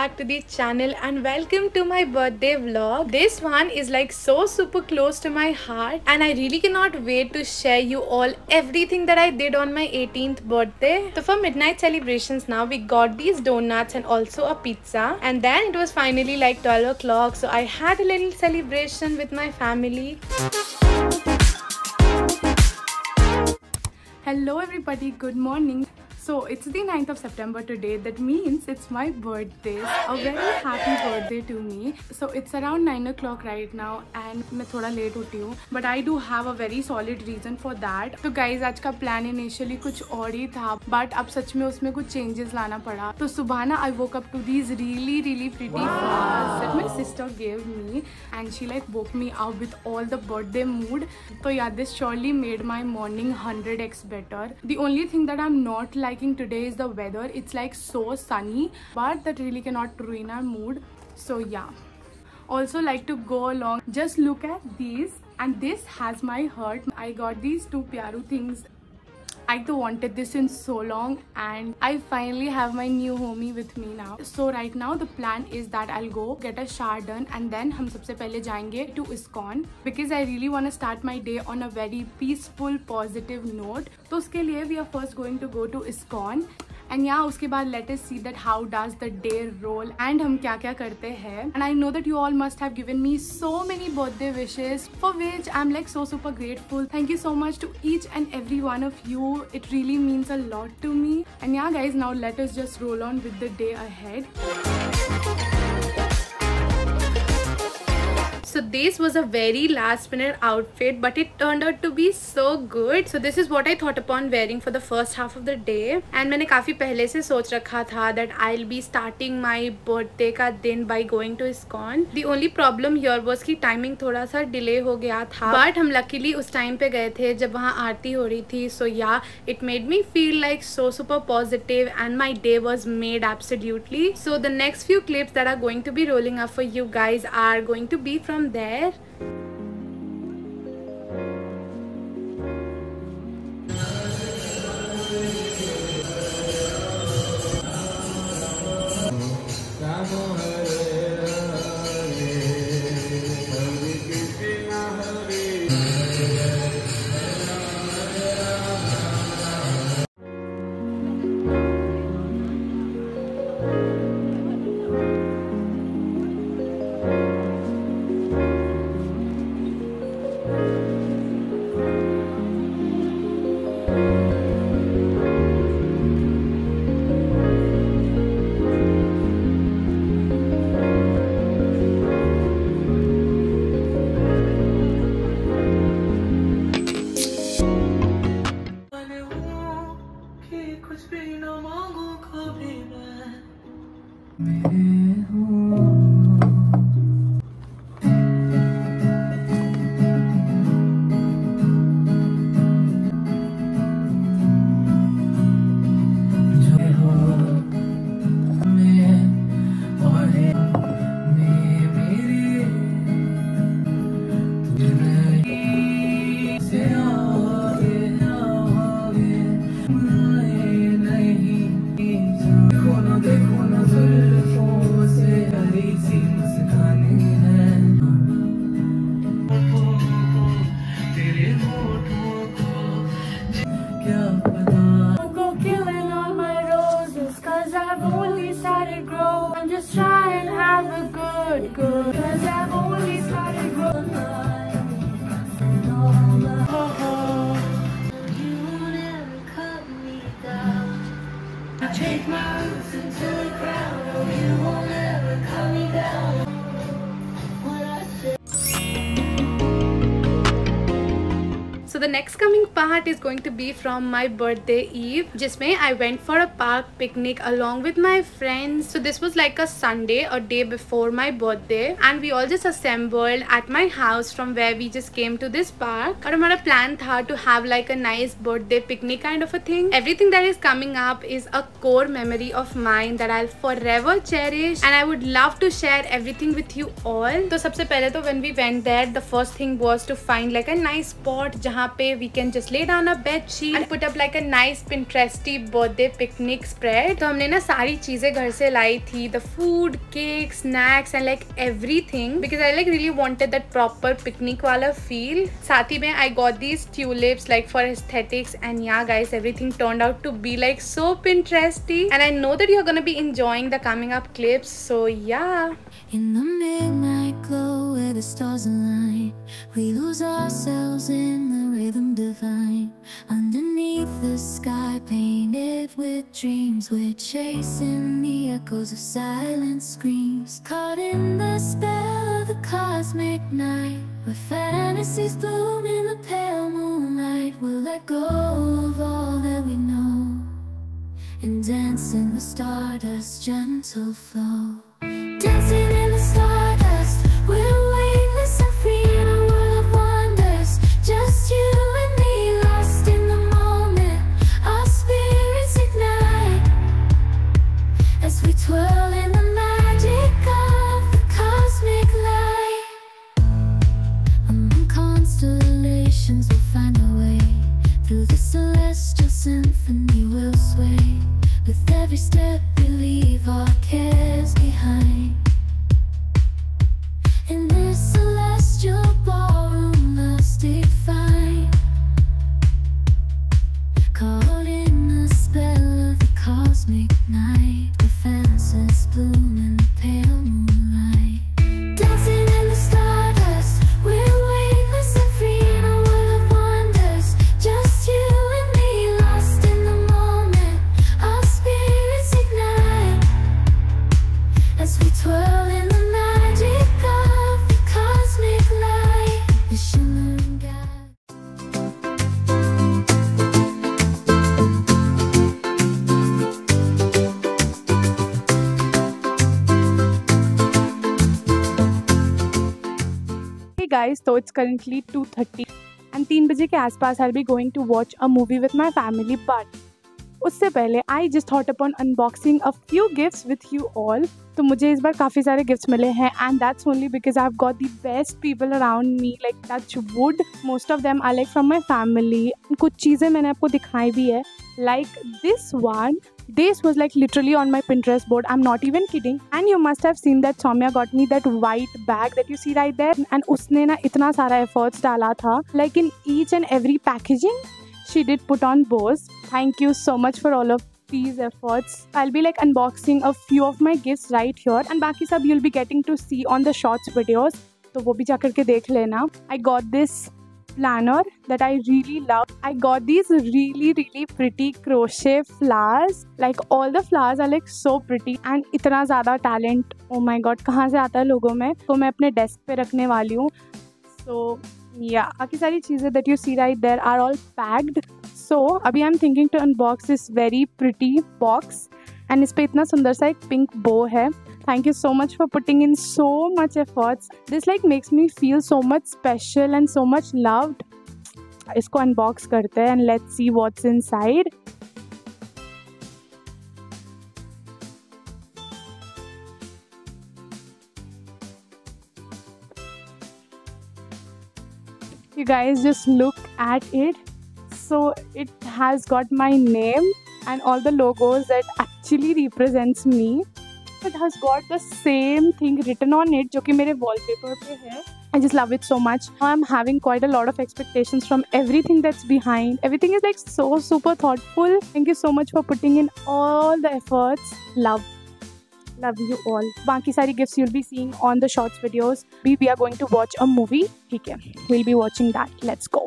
back to the channel and welcome to my birthday vlog. This one is like so super close to my heart and I really cannot wait to share you all everything that I did on my 18th birthday. So for midnight celebrations now we got these donuts and also a pizza, and then it was finally like 12 o'clock, so I had a little celebration with my family. Hello everybody, good morning. So it's the 9th of September today. That means it's my birthday. A very happy birthday to me. So it's around 9 o'clock right now and मैं थोड़ा late उठी हूँ. But I do have a very solid reason for that. तो guys आज का plan initially कुछ और ही था, but अब सच में उसमें कुछ changes लाना पड़ा. तो सुबह ना I woke up to these really pretty flowers that my sister gave me, and she like woke me up with all the birthday mood. So yeah, this surely made my morning 100x better. The only thing that I'm not liking today is the weather. It's like so sunny, but that really cannot ruin our mood. So yeah, also like to go along, just look at these, and this has my heart. I got these two Pyaru things. I too wanted this in so long and I finally have my new homie with me now. So right now the plan is that I'll go get a shower done and then हम सबसे पहले जाएंगे to ISKCON because I really want to start my day on a very peaceful positive note. तो उसके लिए we are first going to go to ISKCON and yeah, उसके बाद let us see that how does the day roll and हम क्या क्या करते हैं. And I know that you all must have given me so many birthday wishes for which I'm like so super grateful. Thank you so much to each and every one of you. It really means a lot to me. And yeah guys, now let us just roll on with the day ahead. So this was a very last minute outfit, but it turned out to be so good. So this is what I thought upon wearing for the first half of the day. And मैंने काफ़ी पहले से सोच रखा था that I'll be starting my birthday का दिन by going to ISKCON. The only problem here was कि timing थोड़ा सा delay हो गया था. But हम luckily उस time पे गए थे जब वहाँ आरती हो रही थी. So yeah, it made me feel like so super positive and my day was made absolutely. So the next few clips that are going to be rolling up for you guys are going to be from there. I'm just trying to have a good, cause I've only started growing up. You never cut me down. I take my roots into the ground. Oh, you won't ever cut me down. So the next coming part is going to be from my birthday eve, जिसमें I went for a park picnic along with my friends. So this was like a Sunday, a day before my birthday, and we all just assembled at my house from where we just came to this park. और हमारा plan था to have like a nice birthday picnic kind of a thing. Everything that is coming up is a core memory of mine that I'll forever cherish, and I would love to share everything with you all. तो सबसे पहले तो when we went there, the first thing was to find like a nice spot जहाँ पे we can just lay down a bed sheet and put up like a nice Pinteresty birthday picnic spread. तो हमने ना सारी चीजें घर से लाई थी, the food, cake, snacks and like everything because I like really wanted that proper picnic वाला feel. साथ ही में I got these tulips like for aesthetics and yeah guys, everything turned out to be like so Pinteresty and I know that you're gonna be enjoying the coming up clips, so yeah. In the midnight glow where the stars align, we lose ourselves in the rhythm divine. Underneath the sky painted with dreams, we're chasing the echoes of silent screams. Caught in the spell of the cosmic night, where fantasies bloom in the pale moonlight. We'll let go of all that we know and dance in the stardust's gentle flow. Dancing in the stardust, we're weightless and free in a world of wonders. Just you and me, lost in the moment. Our spirits ignite as we twirl in the magic of the cosmic light. Among constellations we'll find our way. Through the celestial symphony we'll sway. With every step we leave our cares behind. In this celestial ballroom love's defined. Caught in the spell of the cosmic night, where fantasies bloom in the pale moonlight. Dancing in the stardust, we're weightless and free in a world of wonders. Just you and me, lost in the moment. Our spirits ignite as we twirl in the magic of the cosmic light. The shimmering guide. Hey guys, so it's currently 2:30 and 3 बजे के आसपास I'll be going to watch a movie with my family, but उससे पहले I just thought upon unboxing a few gifts with you all. तो मुझे इस बार काफ़ी सारे गिफ्ट्स मिले हैं and that's only because I've got the best people around me, like touch wood. Most of them are like from my family. कुछ चीज़ें मैंने आपको दिखाई भी है, like this one. This was like literally on my Pinterest board. I'm not even kidding. And you must have seen that Soumya got me that white bag that you see right there. And उसने ना इतना सारा efforts डाला था. Like in each and every packaging, she did put on bows. Thank you so much for all of these efforts. I'll be like unboxing a few of my gifts right here. And बाकी सब you'll be getting to see on the shorts videos. तो वो भी जाकर के देख लेना. I got this planner that I really love. I got these really pretty crochet flowers. Like all the flowers are like so pretty and इतना ज़्यादा talent, oh my god, कहाँ से आता है लोगों में. तो मैं अपने desk पे रखने वाली हूँ. So yeah, बाकी सारी चीज़ें that you see right there are all packed. So अभी I'm thinking to unbox this very pretty box and इस पे इतना सुंदर सा एक pink bow है. Thank you so much for putting in so much efforts. This like makes me feel so much special and so much loved. इसको unbox करते हैं and let's see what's inside. You guys just look at it. So it has got my name and all the logos that actually represents me. It has got the same thing written on it जो कि मेरे wallpaper पे है. I just love it so much. I'm having quite a lot of expectations from everything that's behind. Everything is like so super thoughtful. Thank you so much for putting in all the efforts. Love you all. बाकी सारी gifts you'll be seeing on the shorts videos. We are going to watch a movie. ठीक है, we'll be watching that. Let's go.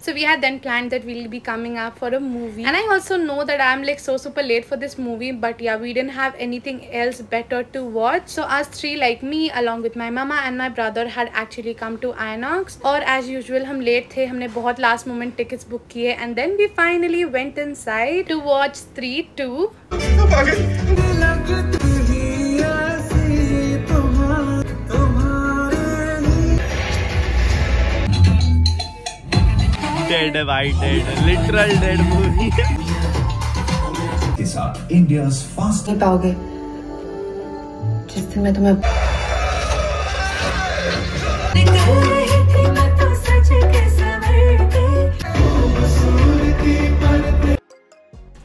So we had then planned that we'll be coming up for a movie, and I also know that I'm like so super late for this movie, but yeah, we didn't have anything else better to watch. So us three, like me along with my mama and my brother, had actually come to Inox. और as usual हम late थे, हमने बहुत last moment tickets book किए, and then we finally went inside to watch 3-2. Dead भाई, dead, literal dead movie. के साथ India's fastest. नहीं पाओगे जिस दिन मैं तुम्हें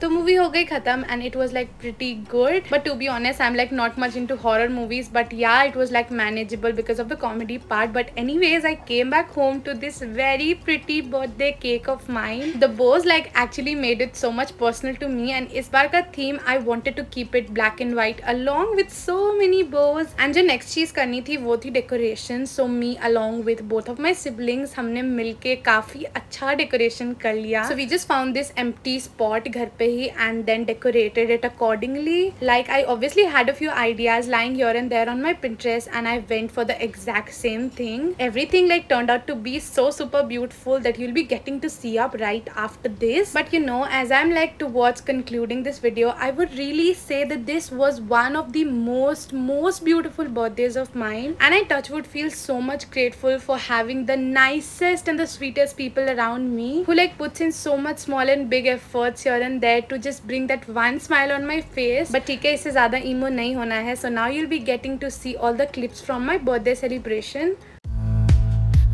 तो मूवी हो गई खत्म and it was like pretty good, but to be honest I'm like not much into horror movies, but yeah it was like manageable because of the comedy part. But anyways, I came back home to this very pretty birthday cake of mine. The bows like actually made it so much personal to me, and इस बार का theme I wanted to keep it black and white along with so many bows. And जो next चीज करनी थी वो थी decoration. So me along with both of my siblings हमने मिलके काफी अच्छा decoration कर लिया. So we just found this empty spot घर पे ही and then decorated it accordingly. Like I obviously had a few ideas lying here and there on my Pinterest, and I went for the exact same thing. Everything like turned out to be so super beautiful that you'll be getting to see up right after this. But you know, as I'm like towards concluding this video, I would really say that this was one of the most beautiful birthdays of mine, and I touchwood feel so much grateful for having the nicest and the sweetest people around me who like puts in so much small and big efforts here and there to just bring that one smile on my face. But ठीक है, इससे ज़्यादा emo नहीं होना है. So now you'll be getting to see all the clips from my birthday celebration.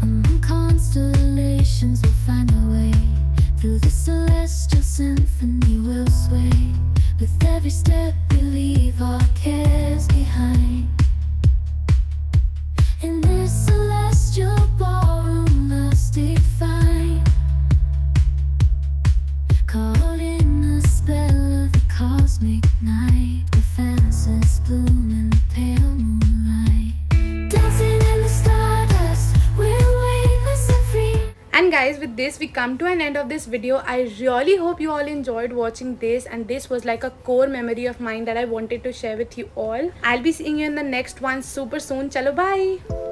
Among constellations we'll find a way. Through the celestial symphony we'll sway. With every step we leave our cares behind. In this celestial ballroom love's defined. Caught in the spell of the cosmic night, the fences bloom in the pale moonlight. Dancing in the stardust, we're weightless and free. And guys, with this we come to an end of this video. I really hope you all enjoyed watching this, and this was like a core memory of mine that I wanted to share with you all. I'll be seeing you in the next one super soon. Chalo, bye.